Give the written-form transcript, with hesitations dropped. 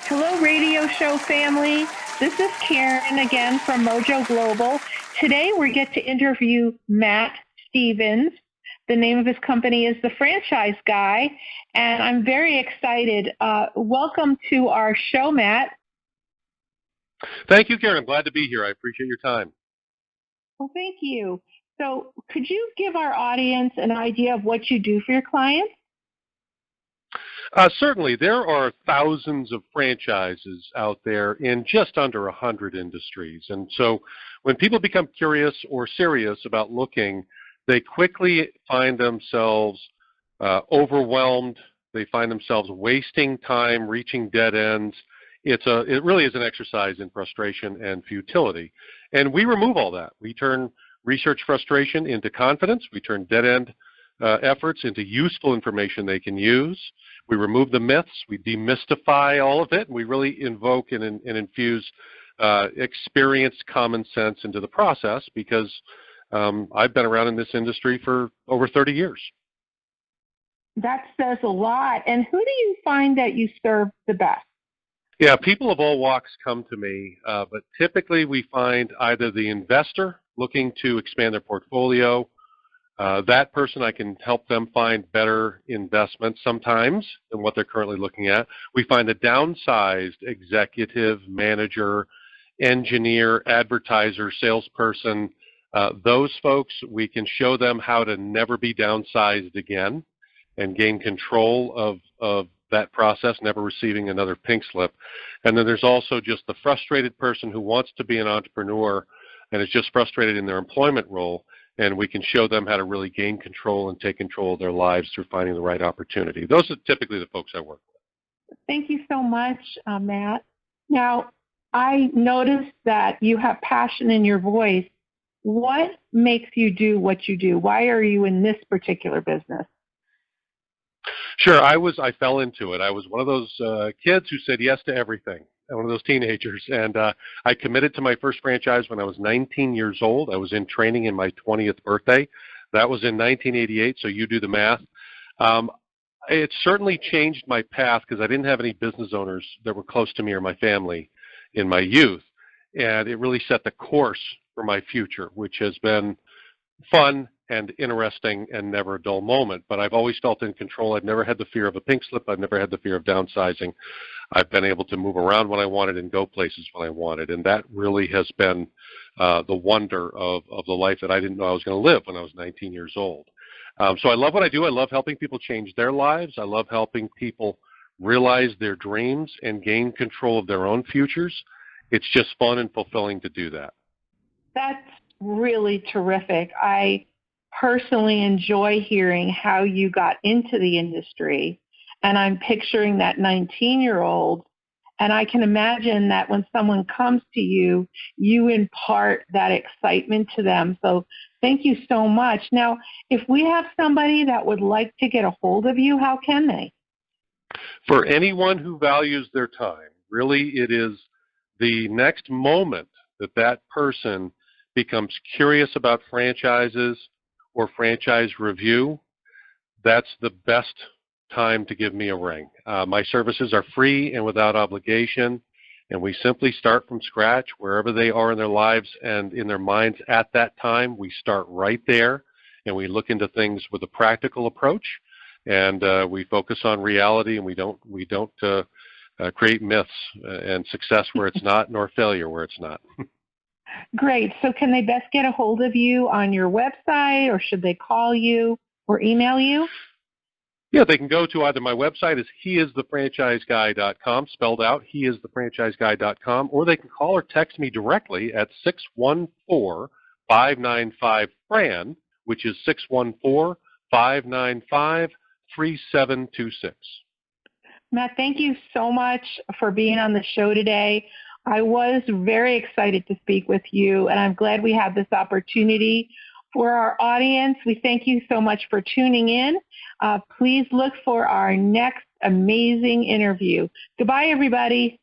Hello, radio show family. This is Karen again from Mojo Global. Today we get to interview Matt Stevens. The name of his company is The Franchise Guy, and I'm very excited. Welcome to our show, Matt. Thank you, Karen. I'm glad to be here. I appreciate your time. Well, thank you. So could you give our audience an idea of what you do for your clients? Certainly, there are thousands of franchises out there in just under 100 industries. And so when people become curious or serious about looking, they quickly find themselves overwhelmed. They find themselves wasting time, reaching dead ends. It really is an exercise in frustration and futility. And we remove all that. We turn research frustration into confidence. We turn dead-end efforts into useful information they can use. We remove the myths. We demystify all of it. And we really invoke and infuse experienced common sense into the process because I've been around in this industry for over 30 years. That says a lot. And who do you find that you serve the best? Yeah, people of all walks come to me, but typically we find either the investor looking to expand their portfolio. That person, I can help them find better investments sometimes than what they're currently looking at. We find a downsized executive, manager, engineer, advertiser, salesperson. Those folks, we can show them how to never be downsized again and gain control of that process, never receiving another pink slip. And then there's also just the frustrated person who wants to be an entrepreneur and is just frustrated in their employment role, and we can show them how to really gain control and take control of their lives through finding the right opportunity. Those are typically the folks I work with. Thank you so much, Matt. Now, I noticed that you have passion in your voice. What makes you do what you do? Why are you in this particular business? Sure, I fell into it. I was one of those kids who said yes to everything, one of those teenagers. And I committed to my first franchise when I was 19 years old. I was in training in my 20th birthday. That was in 1988, so you do the math. It certainly changed my path because I didn't have any business owners that were close to me or my family in my youth. And it really set the course for my future, which has been fun and interesting and never a dull moment. But I've always felt in control. I've never had the fear of a pink slip. I've never had the fear of downsizing. I've been able to move around when I wanted and go places when I wanted. And that really has been the wonder of the life that I didn't know I was going to live when I was 19 years old. So I love what I do. I love helping people change their lives. I love helping people realize their dreams and gain control of their own futures. It's just fun and fulfilling to do that. That's really terrific. I personally enjoy hearing how you got into the industry, and I'm picturing that 19-year-old, and I can imagine that when someone comes to you, you impart that excitement to them. So thank you so much. Now, if we have somebody that would like to get a hold of you, how can they? For anyone who values their time, really it is the next moment that that person becomes curious about franchises or franchise review, that's the best time to give me a ring. My services are free and without obligation, and we simply start from scratch wherever they are in their lives and in their minds at that time. We start right there, and we look into things with a practical approach, and we focus on reality, and we don't create myths and success where it's not, nor failure where it's not. Great. So can they best get a hold of you on your website, or should they call you or email you? Yeah, they can go to either my website is heisthefranchiseguy.com, spelled out, heisthefranchiseguy.com, or they can call or text me directly at 614-595-FRAN, which is 614-595-3726. Matt, thank you so much for being on the show today. I was very excited to speak with you, and I'm glad we had this opportunity. For our audience, we thank you so much for tuning in. Please look for our next amazing interview. Goodbye, everybody.